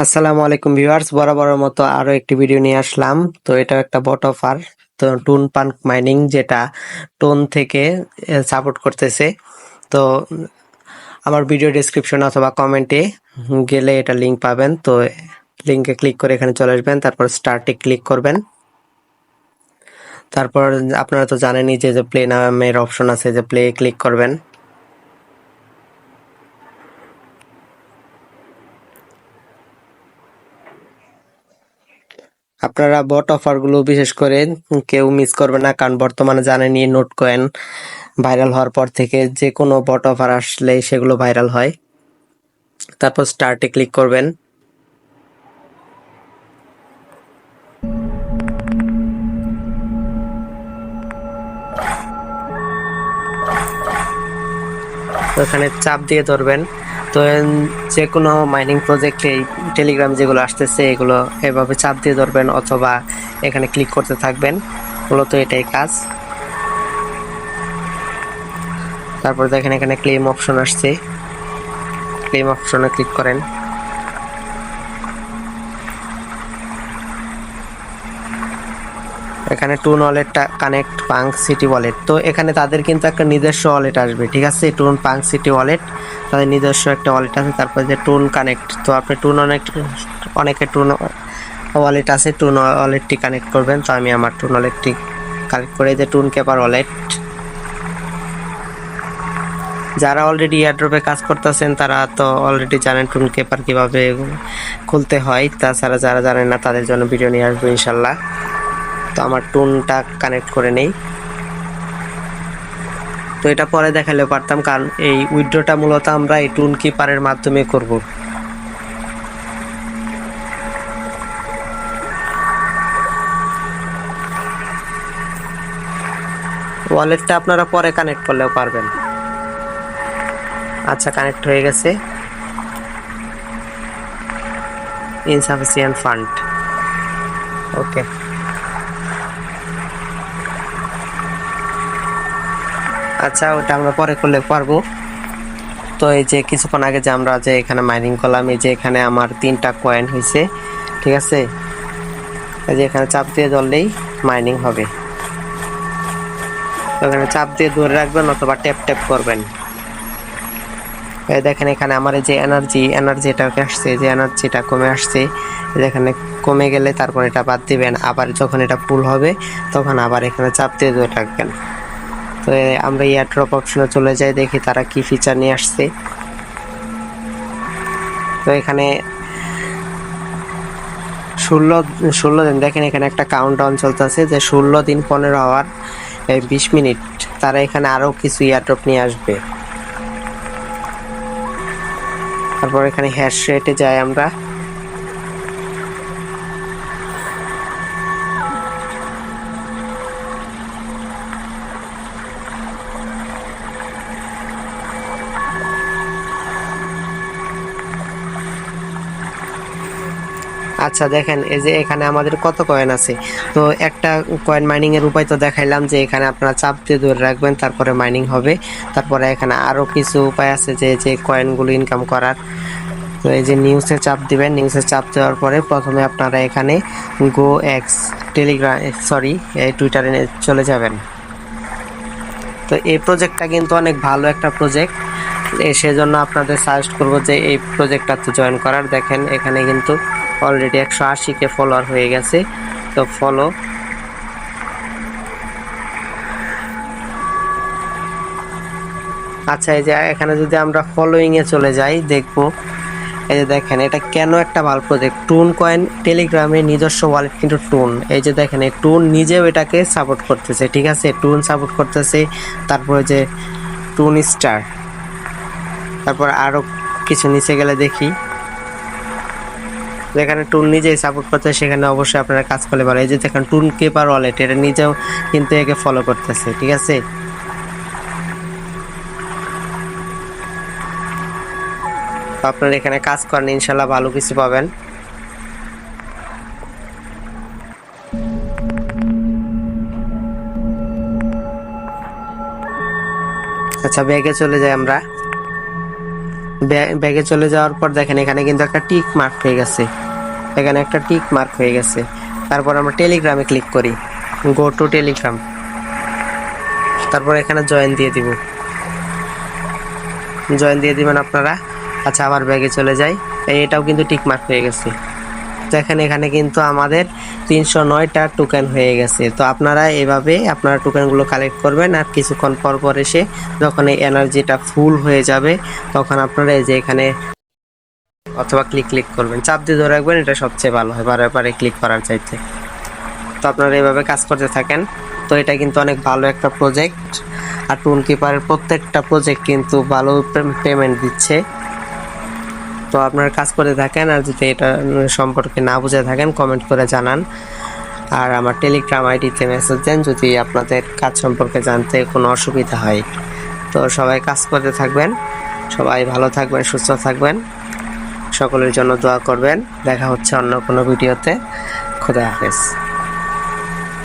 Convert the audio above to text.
আসসালামু আলাইকুম ভিউয়ার্স, বরাবরের মতো আরো একটি ভিডিও নিয়ে আসলাম। তো এটা একটা বট অফার, তো টুন পাঙ্ক মাইনিং, যেটা টোন থেকে সাপোর্ট করতেছে। তো আমার ভিডিও ডেসক্রিপশন অথবা কমেন্টে গেলে এটা লিংক পাবেন। তো লিংকে ক্লিক করে এখানে চলে আসবেন, তারপর স্টার্টে ক্লিক করবেন। তারপর আপনারা তো জানেনই যে প্লে নামের অপশন আছে, যে প্লে ক্লিক করবেন। আপনারা বট অফারগুলো বিশেষ করে কেউ মিস করবে না, কারণ বর্তমানে জানেনই নোট কয়েন ভাইরাল হওয়ার পর থেকে যে কোনো বট অফার আসলে সেগুলো ভাইরাল হয়। তারপর স্টার্টে ক্লিক করবেন। ওখানে চাপ দিয়ে ধরবেন। তো যে কোনো মাইনিং প্রজেক্টে টেলিগ্রাম যেগুলো আসতেছে এগুলো এভাবে চাপ দিয়ে ধরবেন, অথবা এখানে ক্লিক করতে থাকবেন। মূলত এটাই কাজ। তারপর দেখেন এখানে ক্লেম অপশন আসছে, ক্লেম অপশনে ক্লিক করেন। এখানে টুন ওয়ালেটটা কানেক্ট পাঙ্ক সিটি ওয়ালেট, তো এখানে তাদের কিন্তু একটা নিজস্ব ওয়ালেট আসবে, ঠিক আছে। টুন পাঙ্ক সিটি ওয়ালেট, তাদের নিজস্ব একটা ওয়ালেট আছে। তারপর যে টুন কানেক্ট, তো আপনি টুন অনেকে টুন ওয়ালেট আছে, টুন ওয়ালেটটি কানেক্ট করবেন। তো আমি আমার টুন ওয়ালেটটি কানেক্ট করে, যে টুন কেপার ওয়ালেট। যারা অলরেডি এয়ারড্রপে কাজ করতেছেন তারা তো অলরেডি জানেন টুন কেপার কিভাবে খুলতে হয়। তাছাড়া যারা জানেন না তাদের জন্য ভিডিও নিয়ে আসবো ইনশাল্লাহ। তো আমার টুনটা কানেক্ট করে নেই। তো এটা পরে দেখালেও পারতাম, কারণ এই উইথড্রটা মূলত আমরা এই টুন কিপারের মাধ্যমে করব। ওয়ালেটটা আপনারা পরে কানেক্ট করলেও পারবেন। আচ্ছা, কানেক্ট হয়ে গেছে। ইনসাফিসিয়েন্ট ফান্ড, ওকে। আচ্ছা, ওটা আমরা পরে করলে পারবো। তো এই যে কিছুক্ষণ আগে যে আমরা যে এখানে মাইনিং করলাম, এই যে এখানে আমার 3টা কয়েন হয়েছে, ঠিক আছে। এই যে এখানে চাপ দিয়ে ধরলেই মাইনিং হবে। এখানে চাপ দিয়ে ধরে রাখবেন অথবা ট্যাপ ট্যাপ করবেন। এই দেখেন এখানে আমার এই যে এনার্জিটা আসছে, যে এনার্জিটা কমে আসছে। এখানে কমে গেলে তারপর এটা বাদ দিবেন, আবার যখন এটা ফুল হবে তখন আবার এখানে চাপ দিয়ে ধরে রাখবেন। তো আমরা এয়ারড্রপ অপশনে চলে যাই, দেখি তারা কি ফিচার নিয়ে আসছে। তো এখানে 16 দিন, দেখেন এখানে একটা কাউন্টডাউন চলতেছে, যে 16 দিন 15 আওয়ার 20 মিনিট তারা এখানে আরো কিছু এয়ারড্রপ নিয়ে আসবে। তারপর এখানে হ্যাশ রেটে যাই আমরা। আচ্ছা দেখেন, এই যে এখানে আমাদের কত কয়েন আছে। তো একটা কয়েন মাইনিং এর উপায় তো দেখাইলাম, যে এখানে আপনারা চাপ দিয়ে ধরে রাখবেন, তারপরে মাইনিং হবে। তারপরে এখানে আরো কিছু উপায় আছে যে কয়েনগুলো ইনকাম করার। তো এই যে নিউজে চাপ দিবেন, নিউজে চাপ দেওয়ার পরে প্রথমে আপনারা এখানে গো এক্স টেলিগ্রাম টুইটারে চলে যাবেন। তো এই প্রজেক্টটা কিন্তু অনেক ভালো একটা প্রজেক্ট, সেজন্য আপনাদের সাজেস্ট করবো যে এই প্রজেক্টটাতে জয়েন করার। দেখেন এখানে কিন্তু অলরেডি 180K ফলোয়ার হয়ে গেছে। তো ফলো, আচ্ছা এই যে এখানে যদি আমরা ফলোইং এ চলে যাই, দেখবো এই যে দেখেন এটা কেন একটা ভালো প্রজেক্ট। টুন কয়েন টেলিগ্রামে নিজস্ব ওয়ালেট কিন্তু টুন, এই যে দেখেন এই টুন নিজেও এটাকে সাপোর্ট করতেছে, ঠিক আছে। টুন সাপোর্ট করতেছে, তারপরে যে টুন স্টার, তারপর আরো কিছু নিচে গেলে দেখি যেখানে টুন নিজেই সাপোর্ট করতে, সেখানে অবশ্যই আপনারা কাজ করলে ভালো। এই যে দেখেন টুন কেপার ওয়ালেট, এটা নিজেও কিন্তু একে ফলো করতেছে, ঠিক আছে। আপনারা এখানে কাজ করেন, ইনশাল্লাহ ভালো কিছু পাবেন। আচ্ছা, ব্যাগে চলে যাই আমরা। ব্যাগে চলে যাওয়ার পর দেখেন এখানে কিন্তু একটা টিক মার্ক হয়ে গেছে, এখানে একটা টিক মার্ক হয়ে গেছে। তারপর আমরা টেলিগ্রামে ক্লিক করি, গো টু টেলিগ্রাম, তারপর এখানে জয়েন দিয়ে দিব, জয়েন দিয়ে দিবেন আপনারা। আচ্ছা আবার ব্যাগে চলে যাই, এটাও কিন্তু টিক মার্ক হয়ে গেছে। দেখেন এখানে কিন্তু আমাদের 309টা টোকেন হয়ে গেছে। তো আপনারা এভাবে আপনারা টোকেনগুলো কালেক্ট করবেন, আর কিছুক্ষণ পর পর এসে যখন এই এনার্জিটা ফুল হয়ে যাবে তখন আপনারা এই যে এখানে অথবা ক্লিক করবেন, চাপ দিয়ে ধরে রাখবেন, এটা সবচেয়ে ভালো হয় বারে বারে ক্লিক করার চাইতে। তো আপনারা এভাবে কাজ করতে থাকেন। তো এটা কিন্তু অনেক ভালো একটা প্রজেক্ট, আর টুন কিপারের প্রত্যেকটা প্রজেক্ট কিন্তু ভালো পেমেন্ট দিচ্ছে। তো আপনারা কাজ করে থাকেন, আর যদি এটা সম্পর্কে না বুঝে থাকেন কমেন্ট করে জানান, আর আমার টেলিগ্রাম আইডিতে মেসেজ দেন যদি আপনাদের কাজ সম্পর্কে জানতে কোনো অসুবিধা হয়। তো সবাই কাজ করতে থাকবেন, সবাই ভালো থাকবেন, সুস্থ থাকবেন, সকলের জন্য দোয়া করবেন। দেখা হচ্ছে অন্য কোনো ভিডিওতে। খোদা হাফেজ।